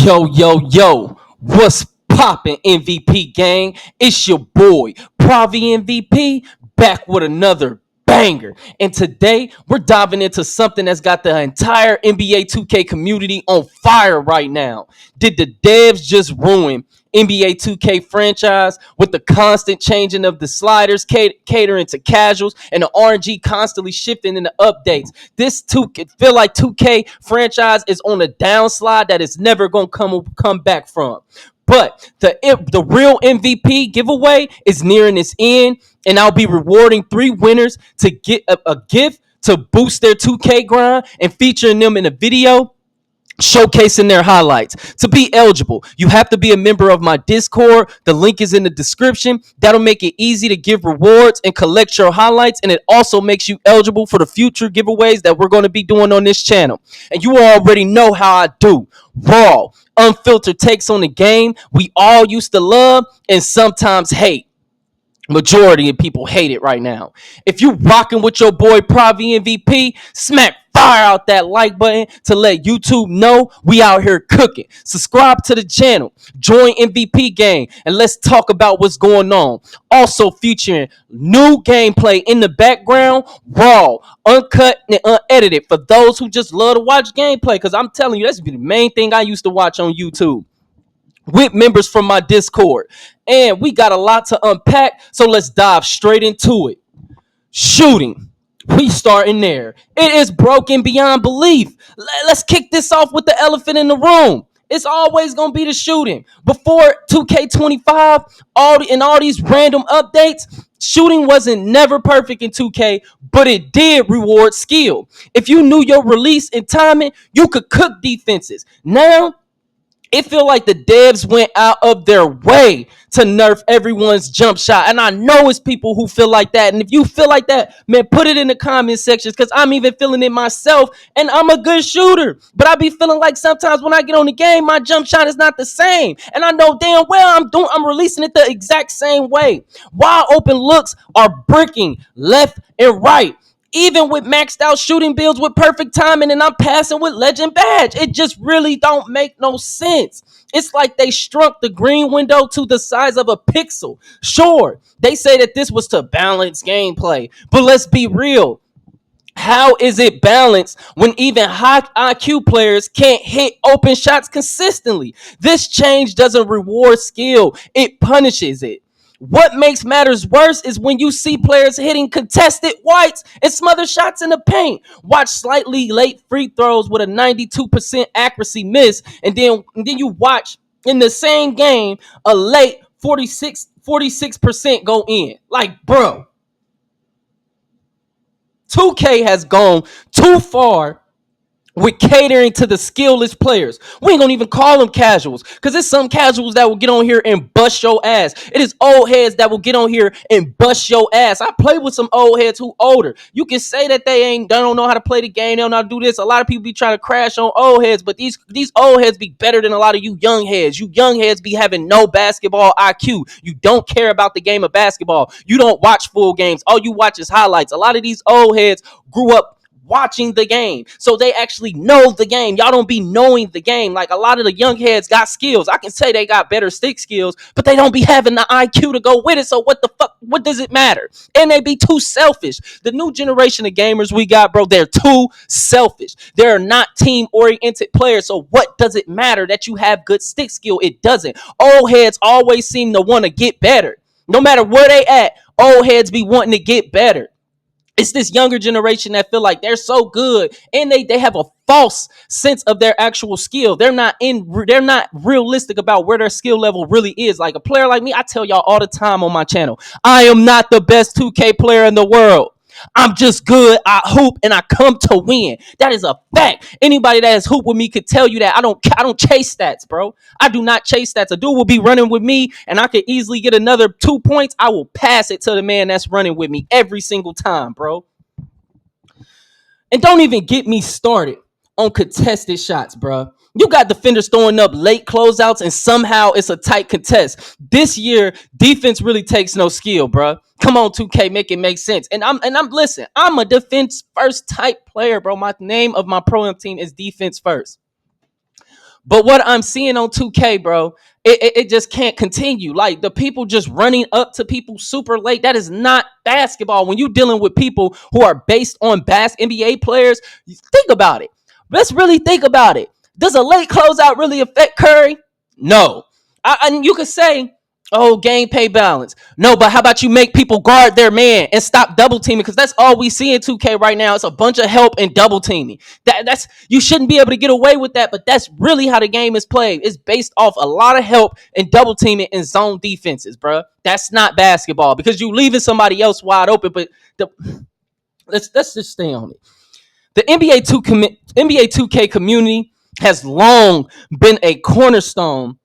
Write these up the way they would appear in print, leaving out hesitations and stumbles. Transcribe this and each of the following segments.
Yo, what's poppin', MVP gang? It's your boy, PraviMVP, back with another banger. And today, we're diving into something that's got the entire NBA 2K community on fire right now. Did the devs just ruin NBA 2K franchise with the constant changing of the sliders, catering to casuals, and the RNG constantly shifting in the updates? This feel like 2K franchise is on a downslide that it's never gonna come back from. But the real MVP giveaway is nearing its end, and I'll be rewarding 3 winners to get a gift to boost their 2K grind and featuring them in a video showcasing their highlights. To be eligible, you have to be a member of my Discord. The link is in the description. That'll make it easy to give rewards and collect your highlights, and it also makes you eligible for the future giveaways that we're going to be doing on this channel. And you already know how I do. Raw, unfiltered takes on the game we all used to love and sometimes hate. Majority of people hate it right now. If you rocking with your boy PraviMVP, smack fire out that like button to let YouTube know we out here cooking. Subscribe to the channel, join MVP gang, and let's talk about what's going on. Also featuring new gameplay in the background, raw, uncut, and unedited for those who just love to watch gameplay. Because I'm telling you, that's the main thing I used to watch on YouTube, with members from my Discord. And we got a lot to unpack, so let's dive straight into it. Shooting. We starting there. It is broken beyond belief. Let's kick this off with the elephant in the room. It's always going to be the shooting. Before 2K25, all these random updates, shooting wasn't never perfect in 2K, but it did reward skill. If you knew your release and timing, you could cook defenses. Now, it feel like the devs went out of their way to nerf everyone's jump shot. And I know it's people who feel like that. And if you feel like that, man, put it in the comment sections, because I'm even feeling it myself. And I'm a good shooter. But I be feeling like sometimes when I get on the game, my jump shot is not the same. And I know damn well I'm releasing it the exact same way. Wide open looks are bricking left and right. Even with maxed out shooting builds with perfect timing, and I'm passing with legend badge. It just really don't make no sense. It's like they shrunk the green window to the size of a pixel. Sure, they say that this was to balance gameplay, but let's be real. How is it balanced when even high IQ players can't hit open shots consistently? This change doesn't reward skill, it punishes it. What makes matters worse is when you see players hitting contested whites and smother shots in the paint. Watch slightly late free throws with a 92% accuracy miss, and then you watch in the same game a late 46% go in. Like, bro, 2K has gone too far with catering to the skillless players. We ain't gonna even call them casuals, because there's some casuals that will get on here and bust your ass. It is old heads that will get on here and bust your ass. I play with some old heads who older. You can say that they don't know how to play the game, they don't know how to do this. A lot of people be trying to crash on old heads, but these old heads be better than a lot of you young heads. You young heads be having no basketball IQ. You don't care about the game of basketball. You don't watch full games. All you watch is highlights. A lot of these old heads grew up watching the game, so they actually know the game. Y'all don't be knowing the game. Like, a lot of the young heads got skills. I can say they got better stick skills, but they don't be having the IQ to go with it. So what the fuck, what does it matter? And they be too selfish. The new generation of gamers we got, bro, they're too selfish. They're not team oriented players. So what does it matter that you have good stick skill? It doesn't. Old heads always seem to want to get better. No matter where they at, old heads be wanting to get better. It's this younger generation that feel like they're so good, and they have a false sense of their actual skill. They're not realistic about where their skill level really is. Like a player like me, I tell y'all all the time on my channel, I am not the best 2K player in the world. I'm just good. I hoop and I come to win. That is a fact. Anybody that has hooped with me could tell you that. I don't chase stats, bro. I do not chase stats. A dude will be running with me and I could easily get another 2 points. I will pass it to the man that's running with me every single time, bro. And don't even get me started on contested shots, bro. You got defenders throwing up late closeouts and somehow it's a tight contest. This year, defense really takes no skill, bro. Come on, 2K, make it make sense. And I'm listen, I'm a defense first type player, bro. My name of my pro-am team is defense first. But what I'm seeing on 2K, bro, it just can't continue. Like the people just running up to people super late. That is not basketball. When you're dealing with people who are based on NBA players, think about it. Let's really think about it. Does a late closeout really affect Curry? No. And you could say, oh, gameplay balance. No, but how about you make people guard their man and stop double teaming? Because that's all we see in 2K right now. It's a bunch of help and double teaming. That's you shouldn't be able to get away with that, but that's really how the game is played. It's based off a lot of help and double teaming and zone defenses, bro. That's not basketball because you leaving somebody else wide open. But let's just stay on it. The NBA 2K community has long been a cornerstone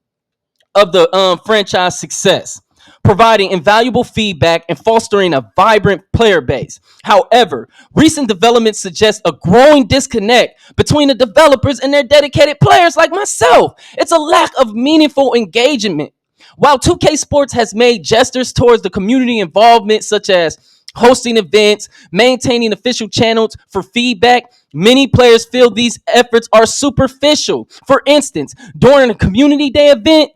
of the franchise success, providing invaluable feedback and fostering a vibrant player base. However, recent developments suggest a growing disconnect between the developers and their dedicated players like myself. It's a lack of meaningful engagement. While 2K Sports has made gestures towards the community involvement, such as hosting events, maintaining official channels for feedback, many players feel these efforts are superficial. For instance, during a community day event,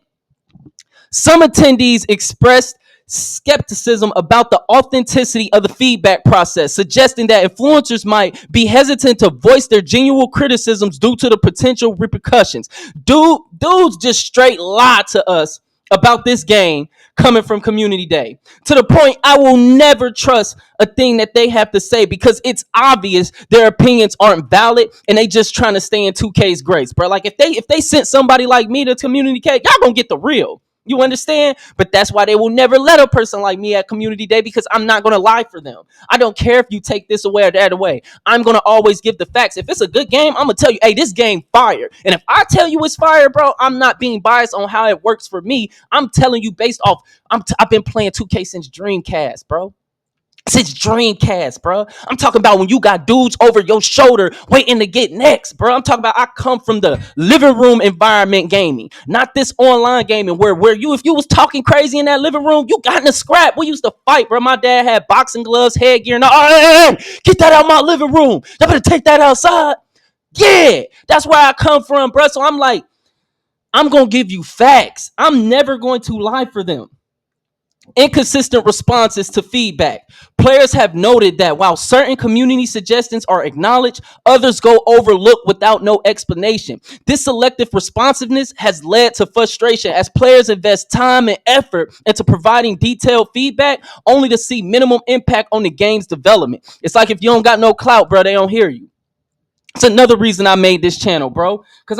some attendees expressed skepticism about the authenticity of the feedback process, suggesting that influencers might be hesitant to voice their genuine criticisms due to the potential repercussions. Dudes just straight lie to us about this game coming from Community Day to the point I will never trust a thing that they have to say because it's obvious their opinions aren't valid and they just trying to stay in 2K's grace, bro. Like if they sent somebody like me to Community K, y'all gonna get the real. You understand? But that's why they will never let a person like me at Community Day because I'm not going to lie for them. I don't care if you take this away or that away. I'm going to always give the facts. If it's a good game, I'm going to tell you, hey, this game fire. And if I tell you it's fire, bro, I'm not being biased on how it works for me. I'm telling you based off, I've been playing 2K since Dreamcast, bro. Since Dreamcast, bro. I'm talking about when you got dudes over your shoulder waiting to get next, bro. I'm talking about I come from the living room environment gaming, not this online gaming where you, if you was talking crazy in that living room, you got in a scrap. We used to fight, bro. My dad had boxing gloves, headgear, and all. Hey, get that out of my living room. You better take that outside. Yeah, that's where I come from, bro. So I'm like, I'm gonna give you facts. I'm never going to lie for them. Inconsistent responses to feedback. Players have noted that while certain community suggestions are acknowledged, others go overlooked without no explanation. This selective responsiveness has led to frustration as players invest time and effort into providing detailed feedback only to see minimum impact on the game's development. It's like if you don't got no clout, bro, they don't hear you. It's another reason I made this channel, bro, because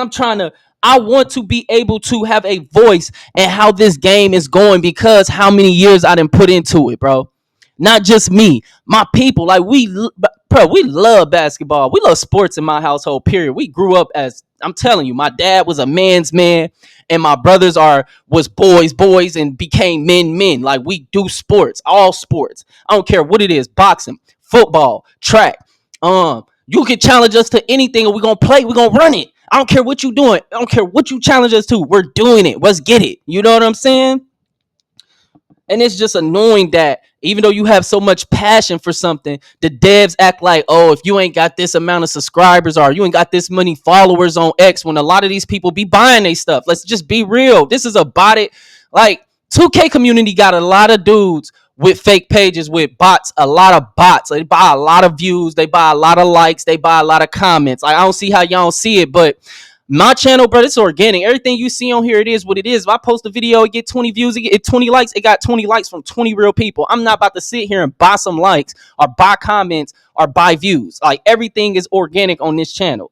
I want to be able to have a voice in how this game is going because how many years I done put into it, bro. Not just me, my people. Like we love basketball. We love sports in my household, period. We grew up as, I'm telling you, my dad was a man's man and my brothers was boys and became men. Like we do sports, all sports. I don't care what it is, boxing, football, track. You can challenge us to anything and we're going to play. We're going to run it. I don't care what you're doing. I don't care what you challenge us to. We're doing it. Let's get it. You know what I'm saying? And it's just annoying that even though you have so much passion for something, the devs act like, oh, if you ain't got this amount of subscribers or you ain't got this many followers on X, when a lot of these people be buying their stuff. Let's just be real. This is a bot. Like 2K community got a lot of dudes with fake pages, with bots, a lot of bots. They buy a lot of views, they buy a lot of likes, they buy a lot of comments. Like, I don't see how y'all don't see it, but my channel, bro, it's organic. Everything you see on here, it is what it is. If I post a video, it get 20 views, it get 20 likes. It got 20 likes from 20 real people. I'm not about to sit here and buy some likes or buy comments or buy views. Like, everything is organic on this channel.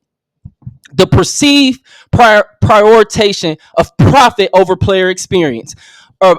The perceived prioritization of profit over player experience.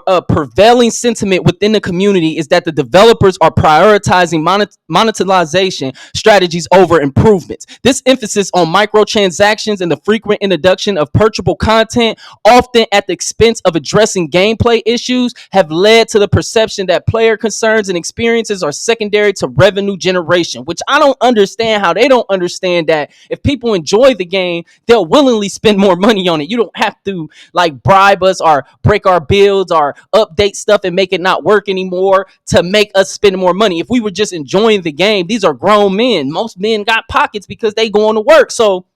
A prevailing sentiment within the community is that the developers are prioritizing monetization strategies over improvements. This emphasis on microtransactions and the frequent introduction of purchasable content, often at the expense of addressing gameplay issues, have led to the perception that player concerns and experiences are secondary to revenue generation, which I don't understand how they don't understand that if people enjoy the game, they'll willingly spend more money on it. You don't have to like bribe us or break our builds or update stuff and make it not work anymore to make us spend more money. If we were just enjoying the game, these are grown men. Most men got pockets because they going to work. So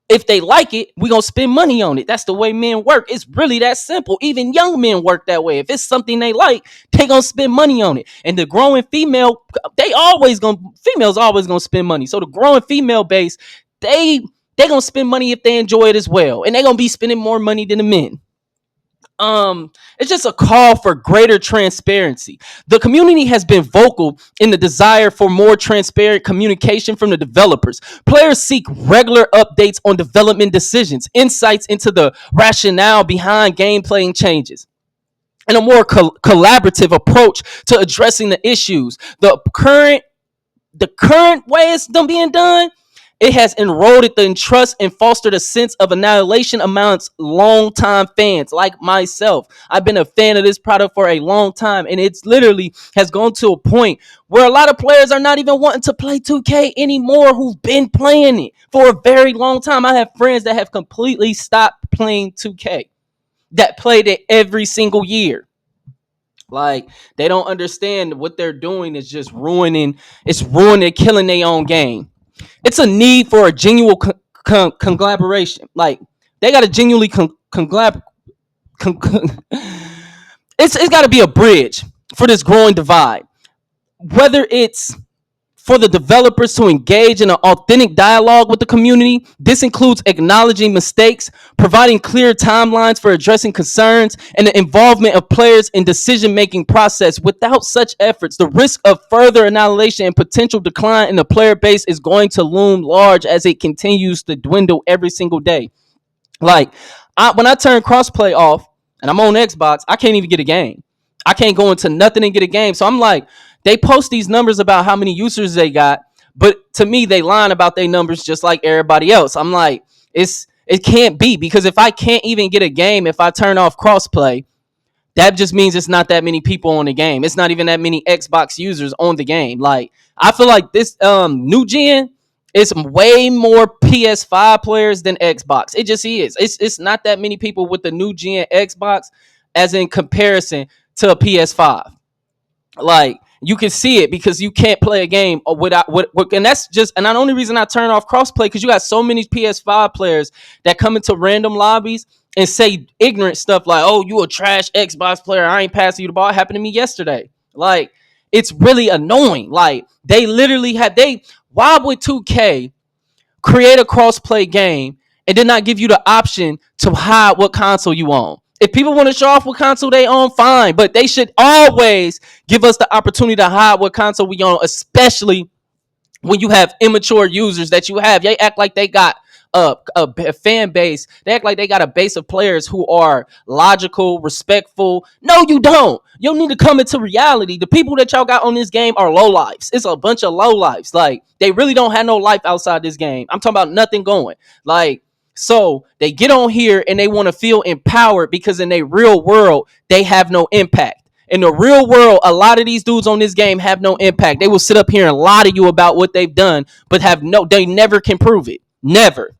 If they like it, we gonna spend money on it. That's the way men work. It's really that simple. Even young men work that way. If it's something they like, they gonna spend money on it. And the growing female, females always gonna spend money. So the growing female base, they gonna spend money if they enjoy it as well, and they gonna be spending more money than the men. It's just a call for greater transparency. The community has been vocal in the desire for more transparent communication from the developers. Players seek regular updates on development decisions, insights into the rationale behind gameplay and changes, and a more collaborative approach to addressing the issues. The current way it's being done, it has eroded the trust and fostered a sense of annihilation amongst longtime fans like myself. I've been a fan of this product for a long time, and it's literally has gone to a point where a lot of players are not even wanting to play 2K anymore who've been playing it for a very long time. I have friends that have completely stopped playing 2K that played it every single year. Like, they don't understand what they're doing is just ruining, killing their own game. It's a need for a genuine collaboration. Like, they got to genuinely it's got to be a bridge for this growing divide. Whether it's for the developers to engage in an authentic dialogue with the community, this includes acknowledging mistakes, providing clear timelines for addressing concerns, and the involvement of players in decision-making process. Without such efforts, the risk of further annihilation and potential decline in the player base is going to loom large as it continues to dwindle every single day. Like, when I turn crossplay off and I'm on Xbox, I can't even get a game. I can't go into nothing and get a game. So I'm like, they post these numbers about how many users they got, but to me, they lying about their numbers just like everybody else. I'm like, it can't be, because if I can't even get a game if I turn off crossplay, that just means it's not that many people on the game. It's not even that many Xbox users on the game. Like, I feel like this new gen is way more PS5 players than Xbox. It just is. It's not that many people with the new gen Xbox as in comparison to a PS5. Like, you can see it because you can't play a game without and that's just, and the only reason I turn off crossplay because you got so many PS5 players that come into random lobbies and say ignorant stuff like, "Oh, you a trash Xbox player. I ain't passing you the ball." It happened to me yesterday. Like, it's really annoying. Like, they literally why would 2K create a crossplay game and then not give you the option to hide what console you own? If people want to show off what console they own, fine. But they should always give us the opportunity to hide what console we own, especially when you have immature users that you have. They act like they got a fan base. They act like they got a base of players who are logical, respectful. No, you don't. You need to come into reality. The people that y'all got on this game are low lives. It's a bunch of low lives. Like, they really don't have no life outside this game. I'm talking about nothing going. Like, so they get on here and they want to feel empowered because in their real world, they have no impact. In the real world, a lot of these dudes on this game have no impact. They will sit up here and lie to you about what they've done, but they never can prove it. Never.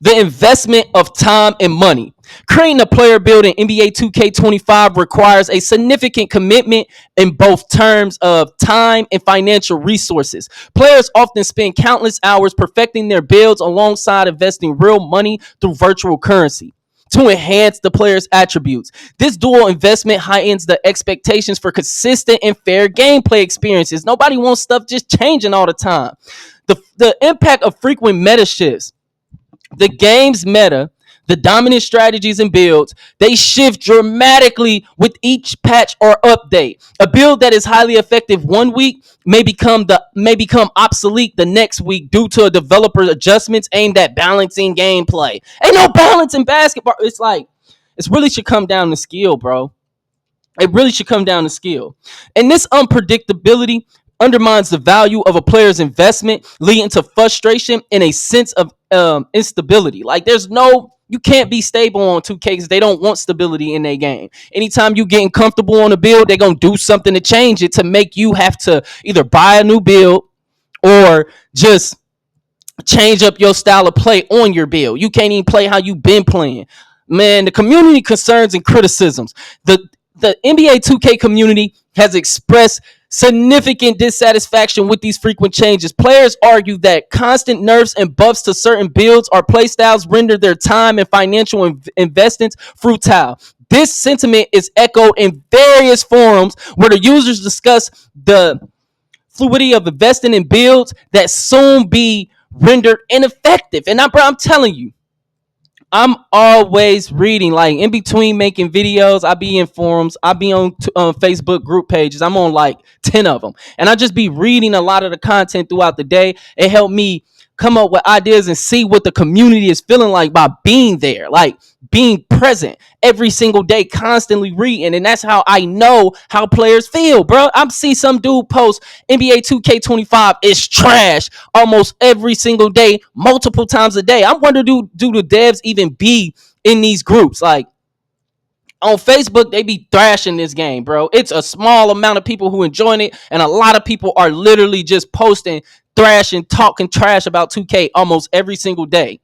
The investment of time and money. Creating a player build in NBA 2K25 requires a significant commitment in both terms of time and financial resources. Players often spend countless hours perfecting their builds alongside investing real money through virtual currency to enhance the player's attributes. This dual investment heightens the expectations for consistent and fair gameplay experiences. Nobody wants stuff just changing all the time. The impact of frequent meta shifts. The game's meta, the dominant strategies and builds, they shift dramatically with each patch or update. A build that is highly effective one week may become obsolete the next week due to a developer's adjustments aimed at balancing gameplay. Ain't no balance in basketball. It's like, it really should come down to skill, bro. It really should come down to skill. And this unpredictability undermines the value of a player's investment, leading to frustration and a sense of instability. Like, you can't be stable on 2K because they don't want stability in their game. Anytime you getting comfortable on a build, they're going to do something to change it to make you have to either buy a new build or just change up your style of play on your build. You can't even play how you've been playing. Man, the community concerns and criticisms. The NBA 2K community has expressed significant dissatisfaction with these frequent changes. Players argue that constant nerfs and buffs to certain builds or playstyles render their time and financial investments futile. This sentiment is echoed in various forums where the users discuss the fluidity of investing in builds that soon be rendered ineffective. And I'm telling you, I'm always reading, like in between making videos. I be in forums, I be on Facebook group pages. I'm on like 10 of them, and I just be reading a lot of the content throughout the day. It helped me come up with ideas and see what the community is feeling like by being there, like being present every single day, constantly reading. And that's how I know how players feel, bro. I'm see some dude post NBA 2K25 is trash almost every single day, multiple times a day. I'm wondering, do the devs even be in these groups? Like on Facebook, they be thrashing this game, bro. It's a small amount of people who enjoying it, and a lot of people are literally just posting, thrashing, talking trash about 2K almost every single day.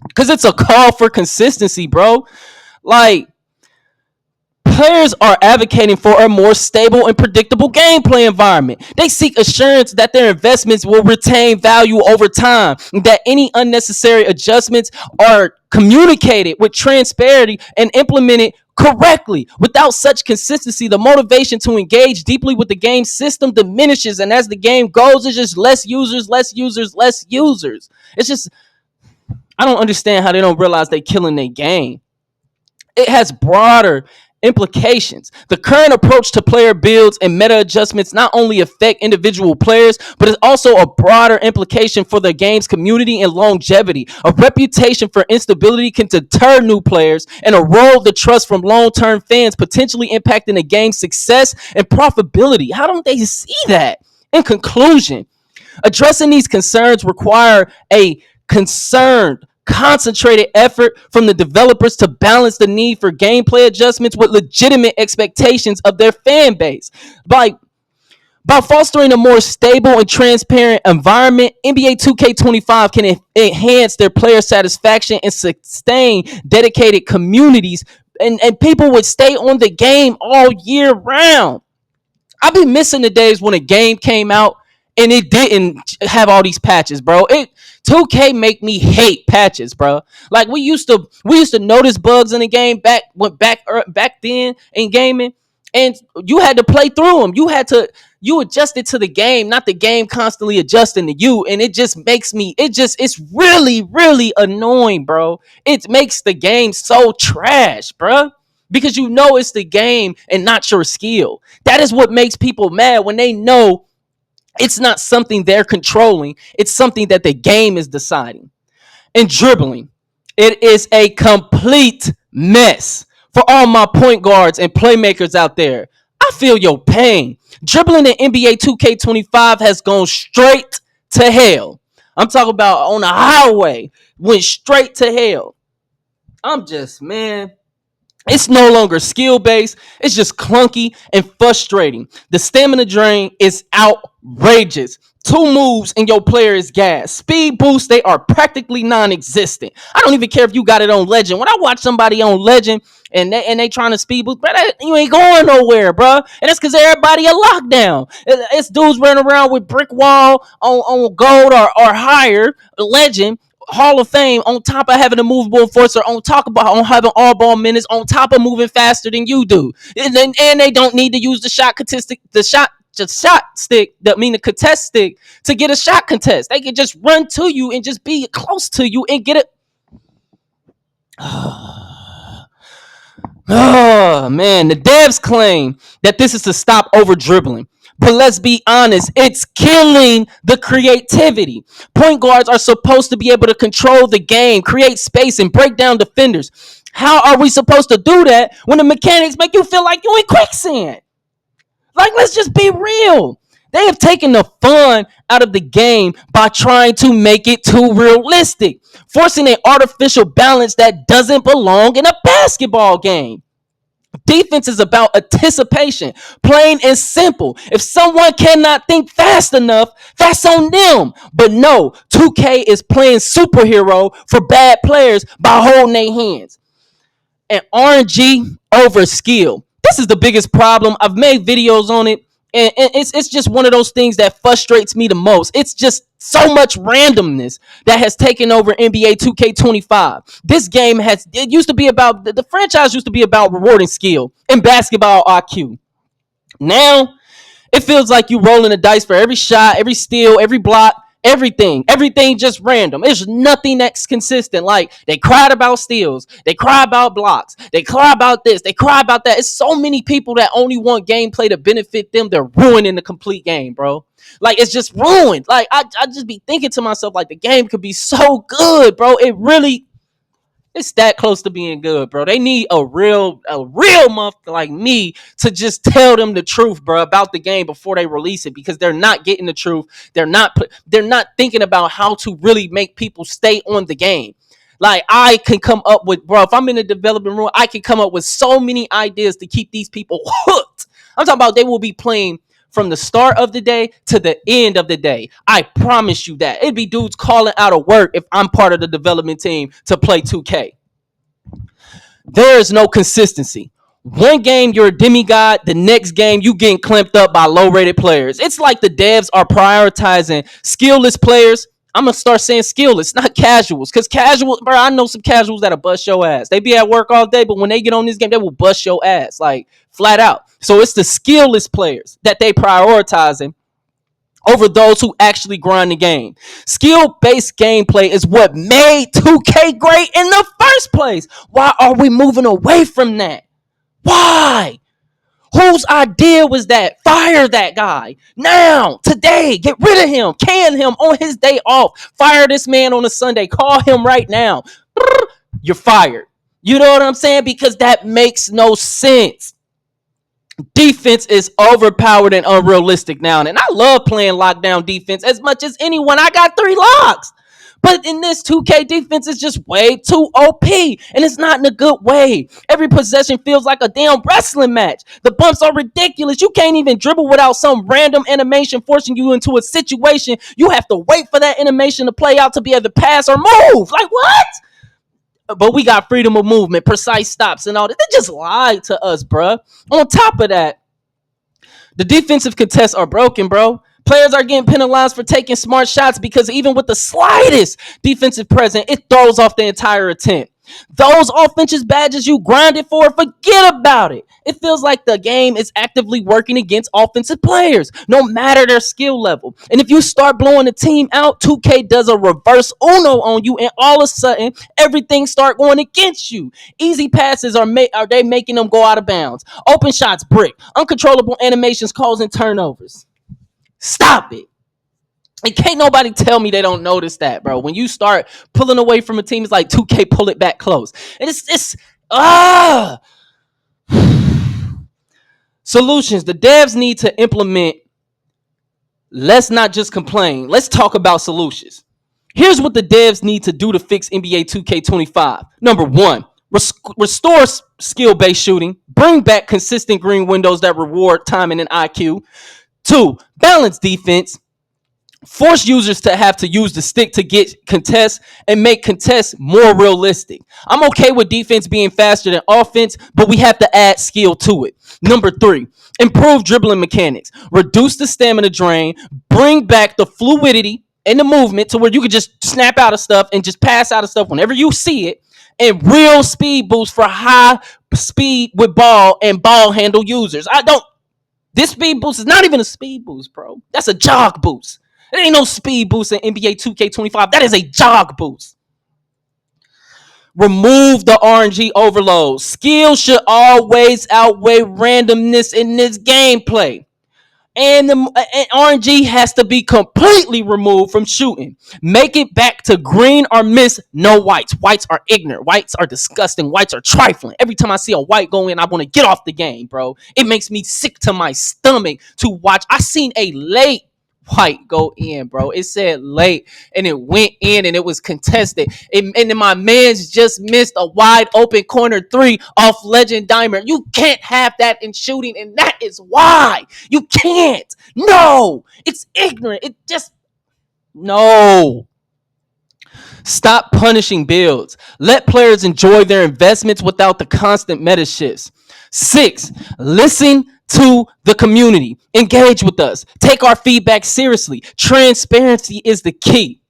Because it's a call for consistency, bro. Like, players are advocating for a more stable and predictable gameplay environment. They seek assurance that their investments will retain value over time, and that any unnecessary adjustments are communicated with transparency and implemented correctly. Without such consistency, the motivation to engage deeply with the game system diminishes, and as the game goes, it's just less users, less users, less users. It's just, I don't understand how they don't realize they killing their game. It has broader implications. The current approach to player builds and meta adjustments not only affect individual players, but it's also a broader implication for the game's community and longevity. A reputation for instability can deter new players and erode the trust from long-term fans, potentially impacting the game's success and profitability. How don't they see that? In conclusion, addressing these concerns require a concerned, concentrated effort from the developers to balance the need for gameplay adjustments with legitimate expectations of their fan base. By fostering a more stable and transparent environment, NBA 2K25 can enhance their player satisfaction and sustain dedicated communities, and people would stay on the game all year round. I be missing the days when a game came out and it didn't have all these patches, bro. 2K make me hate patches, bro. Like we used to notice bugs in the game back then in gaming, and you had to play through them. You adjusted to the game, not the game constantly adjusting to you, and it just makes me it's really really annoying, bro. It makes the game so trash, bro. Because you know it's the game and not your skill. That is what makes people mad, when they know it's not something they're controlling. It's something that the game is deciding. And dribbling, it is a complete mess. For all my point guards and playmakers out there, I feel your pain. Dribbling in NBA 2K25 has gone straight to hell. I'm talking about on the highway, went straight to hell. I'm just, man, it's no longer skill based. It's just clunky and frustrating. The stamina drain is outrageous. 2 moves and your player is gas. Speed boosts, they are practically non-existent. I don't even care if you got it on Legend. When I watch somebody on Legend and they trying to speed boost, bro, you ain't going nowhere, bro. And that's because everybody a lockdown. It's dudes running around with brick wall on gold or higher Legend, Hall of Fame, on top of having a movable enforcer, on having all ball minutes, on top of moving faster than you do, and they don't need to use the shot stick, the contest stick, to get a shot contest. They can just run to you and just be close to you and get it. Oh man, the devs claim that this is to stop over dribbling. But let's be honest, it's killing the creativity. Point guards are supposed to be able to control the game, create space, and break down defenders. How are we supposed to do that when the mechanics make you feel like you in quicksand? Like, let's just be real. They have taken the fun out of the game by trying to make it too realistic, forcing an artificial balance that doesn't belong in a basketball game. Defense is about anticipation, plain and simple. If someone cannot think fast enough, that's on them. But no, 2K is playing superhero for bad players by holding their hands. And RNG over skill. This this is the biggest problem. I've made videos on it, and it's just one of those things that frustrates me the most. It's just so much randomness that has taken over NBA 2K25. This game it used to be about, the franchise used to be about rewarding skill and basketball IQ. Now it feels like you rolling the dice for every shot, every steal, every block, everything. Everything just random. There's nothing that's consistent. Like, they cried about steals, they cry about blocks, they cry about this, they cry about that. It's so many people that only want gameplay to benefit them. They're ruining the complete game, bro. Like, it's just ruined. Like, I just be thinking to myself, like, the game could be so good, bro. It's that close to being good, bro. They need a real month like me to just tell them the truth, bro, about the game before they release it, because they're not getting the truth. They're not thinking about how to really make people stay on the game. Like, I can come up with, bro, if I'm in the development room, I can come up with so many ideas to keep these people hooked. I'm talking about they will be playing from the start of the day to the end of the day. I promise you that. It'd be dudes calling out of work if I'm part of the development team to play 2K. There is no consistency. One game you're a demigod, the next game you getting clamped up by low-rated players. It's like the devs are prioritizing skillless players. I'm gonna start saying skillless, not casuals. Cause casuals, bro, I know some casuals that'll bust your ass. They be at work all day, but when they get on this game, they will bust your ass, like, flat out. So it's the skillless players that they prioritizing over those who actually grind the game. Skill-based gameplay is what made 2K great in the first place. Why are we moving away from that? Why? Whose idea was that? Fire that guy. Now, today, get rid of him. Can him on his day off. Fire this man on a Sunday. Call him right now. You're fired. You know what I'm saying? Because that makes no sense. Defense is overpowered and unrealistic now. And I love playing lockdown defense as much as anyone. I got 3 locks. But in this 2K, defense is just way too OP. And it's not in a good way. Every possession feels like a damn wrestling match. The bumps are ridiculous. You can't even dribble without some random animation forcing you into a situation. You have to wait for that animation to play out to be able to pass or move. Like, what? But we got freedom of movement, precise stops, and all that. They just lied to us, bro. On top of that, the defensive contests are broken, bro. Players are getting penalized for taking smart shots because even with the slightest defensive presence, it throws off the entire attempt. Those offensive badges you grinded for, forget about it. It feels like the game is actively working against offensive players, no matter their skill level. And if you start blowing the team out, 2K does a reverse Uno on you, and all of a sudden, everything start going against you. Easy passes are they making them go out of bounds. Open shots brick. Uncontrollable animations causing turnovers. Stop it. And can't nobody tell me they don't notice that, bro. When you start pulling away from a team, it's like 2K pull it back close. And it's solutions. The devs need to implement. Let's not just complain. Let's talk about solutions. Here's what the devs need to do to fix NBA 2K25. Number 1, restore skill-based shooting. Bring back consistent green windows that reward timing and IQ. 2, balance defense. Force users to have to use the stick to get contests and make contests more realistic. I'm okay with defense being faster than offense, but we have to add skill to it. Number 3, improve dribbling mechanics. Reduce the stamina drain. Bring back the fluidity and the movement to where you can just snap out of stuff and just pass out of stuff whenever you see it. And real speed boost for high speed with ball and ball handle users. This speed boost is not even a speed boost, bro. That's a jog boost. There ain't no speed boost in NBA 2K25. That is a jog boost. Remove the RNG overload. Skill should always outweigh randomness in this gameplay. And RNG has to be completely removed from shooting. Make it back to green or miss, no whites. Whites are ignorant. Whites are disgusting. Whites are trifling. Every time I see a white go in, I want to get off the game, bro. It makes me sick to my stomach to watch. I seen a late white go in, bro. It said late and it went in and it was contested. And then my man's just missed a wide open corner 3 off Legend Diamond. You can't have that in shooting, and that is why. You can't. No, it's ignorant. It just, no. Stop punishing builds. Let players enjoy their investments without the constant meta shifts. 6, listen to the community. Engage with us. Take our feedback seriously. Transparency is the key.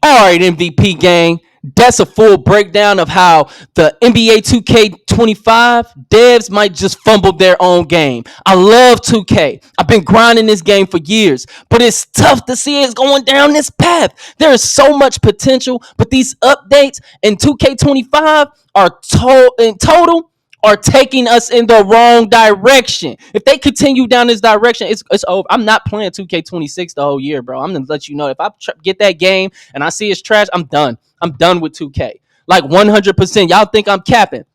All right, MVP gang. That's a full breakdown of how the NBA 2K25 devs might just fumble their own game. I love 2K. I've been grinding this game for years, but it's tough to see it's going down this path. There is so much potential, but these updates in 2K25 are in total are taking us in the wrong direction. If they continue down this direction, it's over. I'm not playing 2K26 the whole year, bro. I'm gonna let you know if I get that game and I see it's trash, I'm done. I'm done with 2K. Like 100%. Y'all think I'm capping?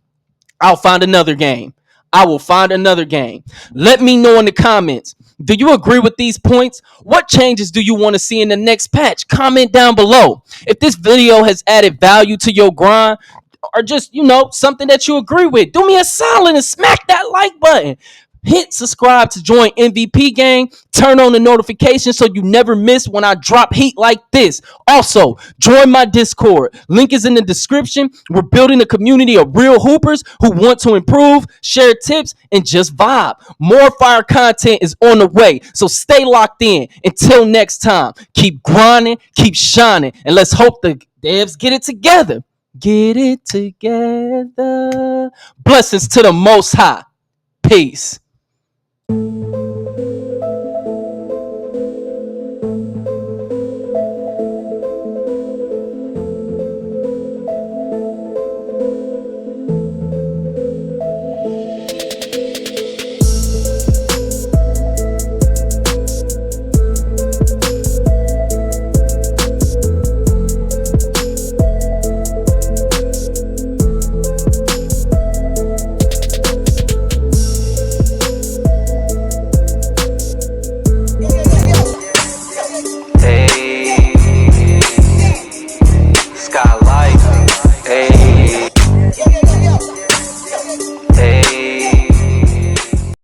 I'll find another game. I will find another game. Let me know in the comments. Do you agree with these points? What changes do you want to see in the next patch? Comment down below. If this video has added value to your grind, or just, something that you agree with, do me a solid and smack that like button. Hit subscribe to join MVP gang. Turn on the notifications so you never miss when I drop heat like this. Also, join my Discord. Link is in the description. We're building a community of real hoopers who want to improve, share tips, and just vibe. More fire content is on the way, so stay locked in. Until next time, keep grinding, keep shining, and let's hope the devs get it together. Get it together. Blessings to the Most High. Peace.